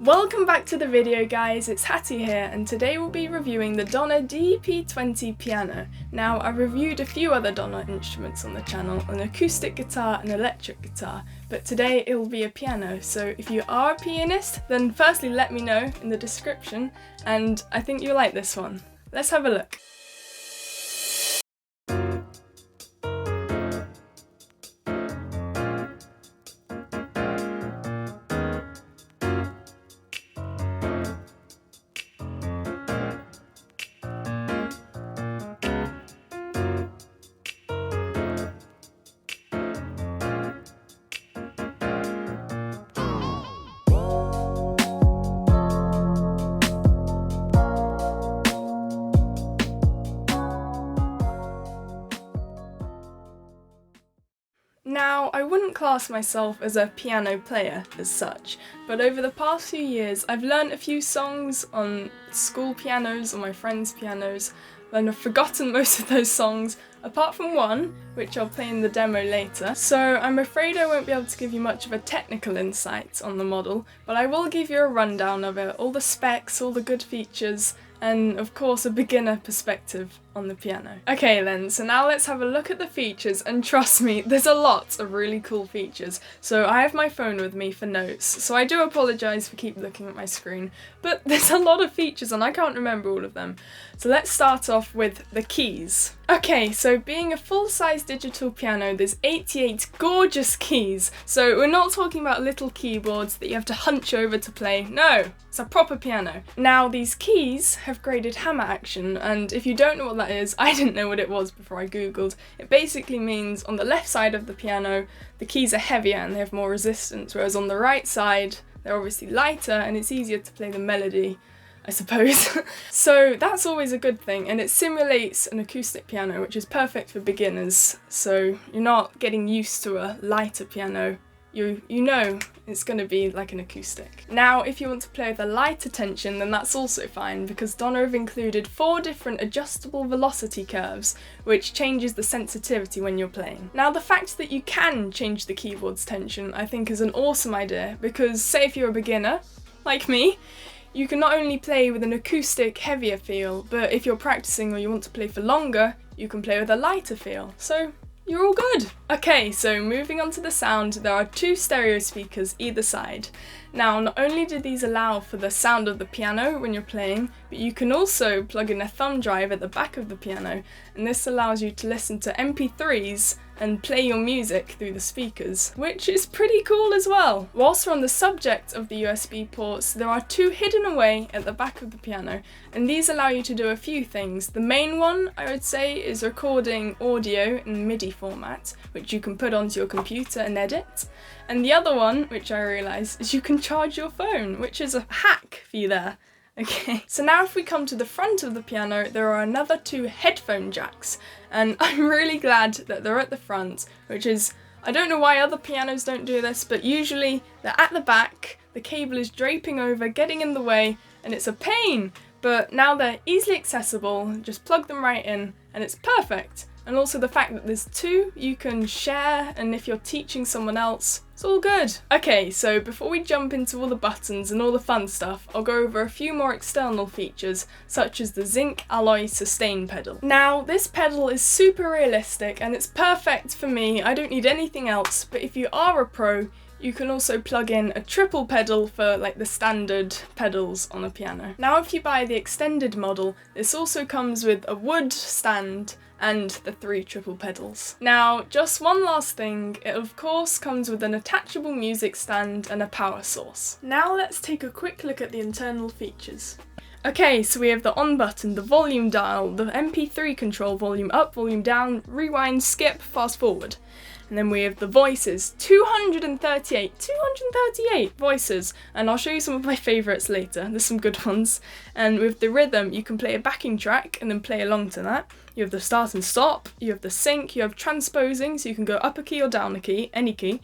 Welcome back to the video guys, it's Hattie here and today we'll be reviewing the Donner DEP-20 piano. Now I reviewed a few other Donner instruments on the channel, an acoustic guitar and electric guitar, but today it will be a piano, so if you are a pianist then firstly let me know in the description and I think you'll like this one. Let's have a look. Now, I wouldn't class myself as a piano player as such, but over the past few years I've learned a few songs on school pianos or my friends' pianos, and I've forgotten most of those songs, apart from one, which I'll play in the demo later, so I'm afraid I won't be able to give you much of a technical insight on the model, but I will give you a rundown of it, all the specs, all the good features, and of course a beginner perspective on the piano. Okay then, so now let's have a look at the features, and trust me, there's a lot of really cool features. So I have my phone with me for notes, so I do apologise for keep looking at my screen, but there's a lot of features and I can't remember all of them. So let's start off with the keys. Okay, so being a full-size digital piano, there's 88 gorgeous keys. So we're not talking about little keyboards that you have to hunch over to play. No, it's a proper piano. Now these keys have graded hammer action, and if you don't know what that is, I didn't know what it was before I googled. It basically means on the left side of the piano, the keys are heavier and they have more resistance, whereas on the right side, they're obviously lighter and it's easier to play the melody, I suppose. So that's always a good thing, and it simulates an acoustic piano, which is perfect for beginners, so you're not getting used to a lighter piano. You know it's going to be like an acoustic. Now if you want to play with a lighter tension then that's also fine, because Donner have included 4 different adjustable velocity curves which changes the sensitivity when you're playing. Now the fact that you can change the keyboard's tension I think is an awesome idea, because say if you're a beginner, like me, you can not only play with an acoustic heavier feel, but if you're practicing or you want to play for longer, you can play with a lighter feel. So you're all good! Okay, so moving on to the sound, there are 2 stereo speakers either side. Now, not only do these allow for the sound of the piano when you're playing, but you can also plug in a thumb drive at the back of the piano, and this allows you to listen to MP3s and play your music through the speakers, which is pretty cool as well. Whilst we're on the subject of the USB ports, there are 2 hidden away at the back of the piano, and these allow you to do a few things. The main one, I would say, is recording audio in MIDI format, which you can put onto your computer and edit. And the other one, which I realised, is you can charge your phone, which is a hack for you there. Okay, so now if we come to the front of the piano, there are another 2 headphone jacks, and I'm really glad that they're at the front, which is, I don't know why other pianos don't do this, but usually they're at the back, the cable is draping over, getting in the way, and it's a pain, but now they're easily accessible, just plug them right in, and it's perfect. And also the fact that there's 2 you can share, and if you're teaching someone else, it's all good. Okay, so before we jump into all the buttons and all the fun stuff, I'll go over a few more external features, such as the zinc alloy sustain pedal. Now, this pedal is super realistic and it's perfect for me, I don't need anything else, but if you are a pro, you can also plug in a triple pedal for like the standard pedals on a piano. Now if you buy the extended model, this also comes with a wood stand and the 3 triple pedals. Now just one last thing, it of course comes with an attachable music stand and a power source. Now let's take a quick look at the internal features. Okay, so we have the on button, the volume dial, the MP3 control, volume up, volume down, rewind, skip, fast forward. And then we have the voices, 238 voices, and I'll show you some of my favourites later, there's some good ones. And with the rhythm, you can play a backing track and then play along to that. You have the start and stop, you have the sync, you have transposing, so you can go up a key or down a key, any key.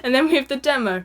And then we have the demo.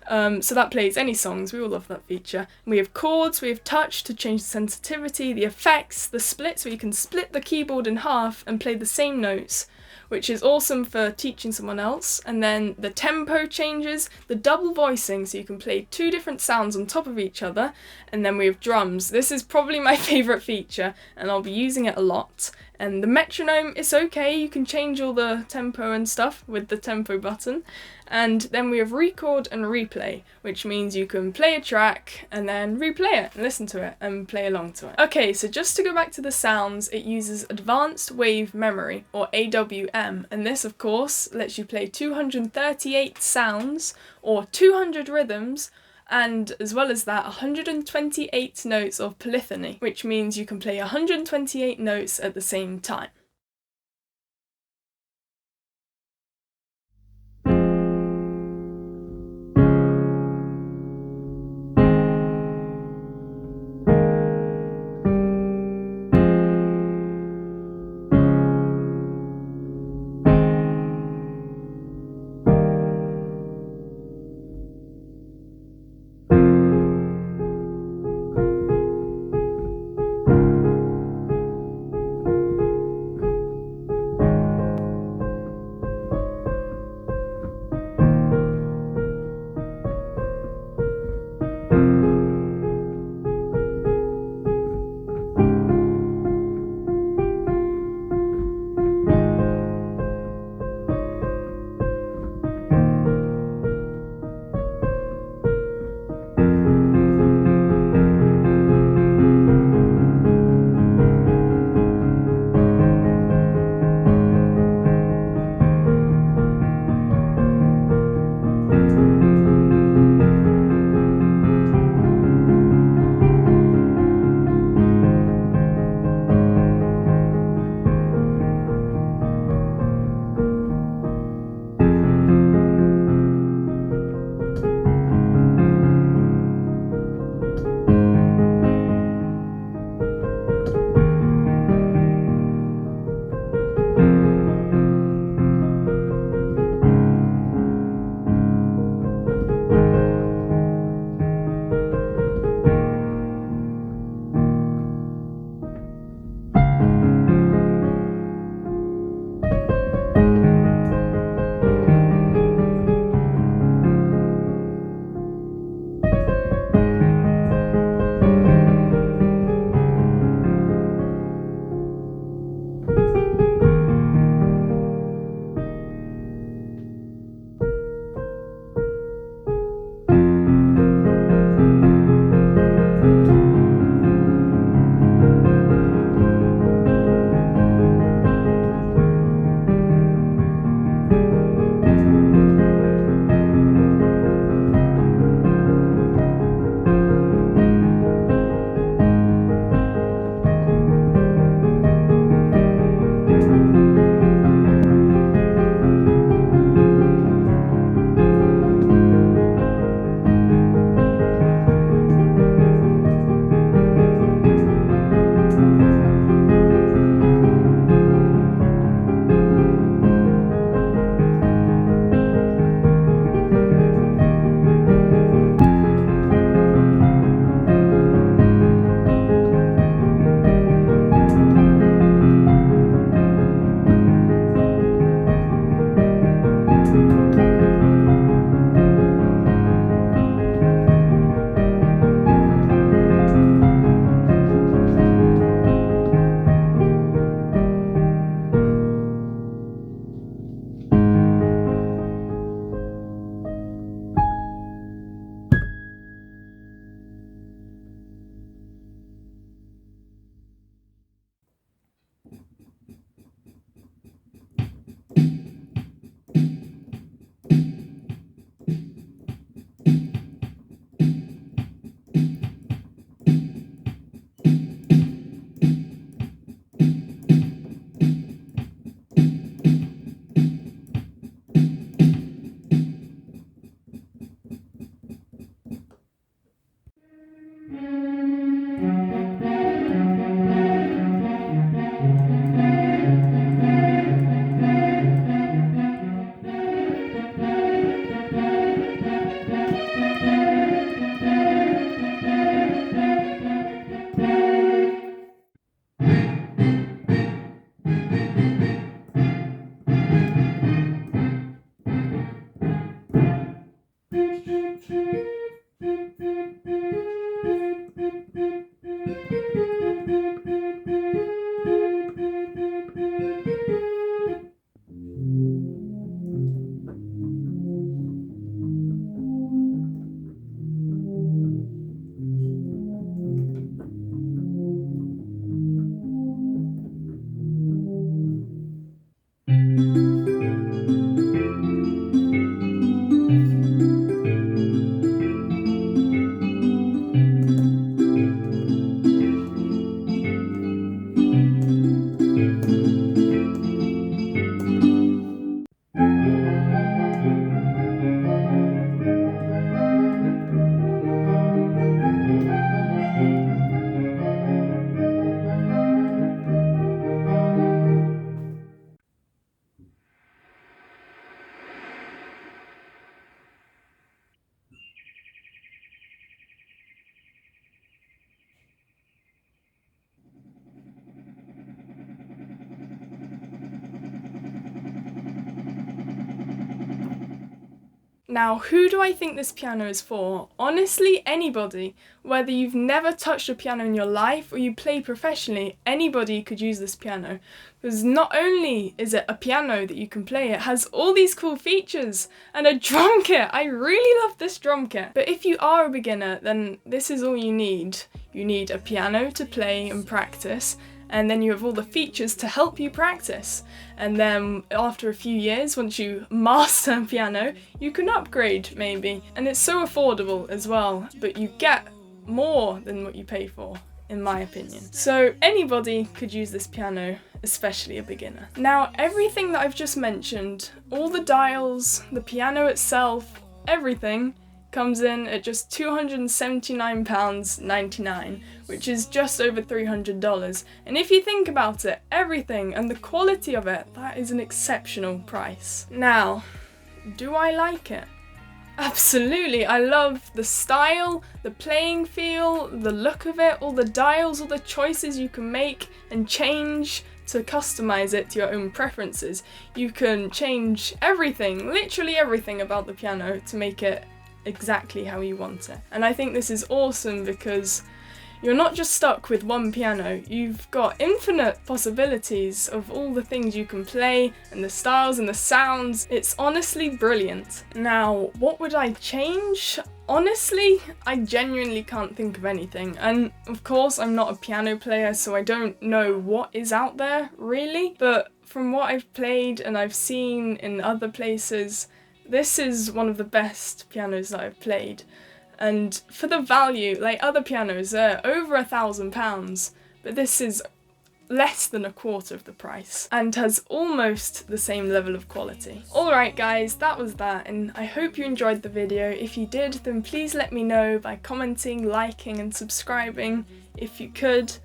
So that plays any songs, we all love that feature. We have chords, we have touch to change the sensitivity, the effects, the split, so you can split the keyboard in half and play the same notes. which is awesome for teaching someone else. And then the tempo changes, the double voicing, so you can play two different sounds on top of each other. And then we have drums. This is probably my favourite feature, and I'll be using it a lot. And the metronome is okay, you can change all the tempo and stuff with the tempo button. And then we have record and replay, which means you can play a track and then replay it and listen to it and play along to it. Okay, so just to go back to the sounds, it uses Advanced Wave Memory, or AWM, and this of course lets you play 238 sounds or 200 rhythms, and as well as that 128 notes of polyphony, which means you can play 128 notes at the same time. Now, who do I think this piano is for? Honestly, anybody. Whether you've never touched a piano in your life or you play professionally, anybody could use this piano. Because not only is it a piano that you can play, it has all these cool features and a drum kit. I really love this drum kit. But if you are a beginner, then this is all you need. You need a piano to play and practice, and then you have all the features to help you practice. And then after a few years, once you master piano, you can upgrade maybe. And it's so affordable as well, but you get more than what you pay for, in my opinion. So anybody could use this piano, especially a beginner. Now, everything that I've just mentioned, all the dials, the piano itself, everything comes in at just £279.99, which is just over $300. And if you think about it, everything and the quality of it, that is an exceptional price. Now, do I like it? Absolutely, I love the style, the playing feel, the look of it, all the dials, all the choices you can make and change to customize it to your own preferences. You can change everything, literally everything about the piano to make it exactly how you want it. And I think this is awesome because you're not just stuck with one piano, you've got infinite possibilities of all the things you can play and the styles and the sounds. It's honestly brilliant. Now, what would I change? Honestly, I genuinely can't think of anything, and of course I'm not a piano player, so I don't know what is out there really, but from what I've played and I've seen in other places, this is one of the best pianos that I've played. And for the value, like other pianos, they're over £1,000, but this is less than a quarter of the price and has almost the same level of quality. Alright guys, that was that, and I hope you enjoyed the video. If you did, then please let me know by commenting, liking and subscribing if you could,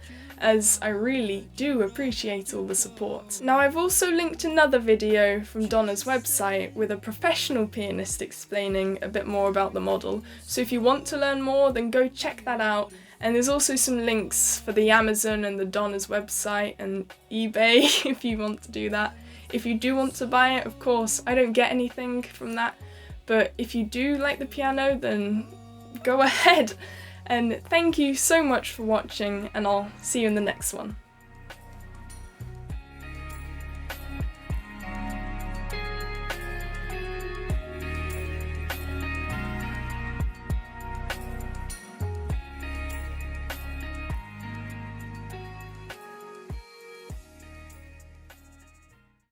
as I really do appreciate all the support. Now, I've also linked another video from Donner's website with a professional pianist explaining a bit more about the model, so if you want to learn more, then go check that out. And there's also some links for the Amazon and the Donner's website and eBay if you want to do that. If you do want to buy it, of course, I don't get anything from that, but if you do like the piano, then go ahead. And thank you so much for watching, and I'll see you in the next one.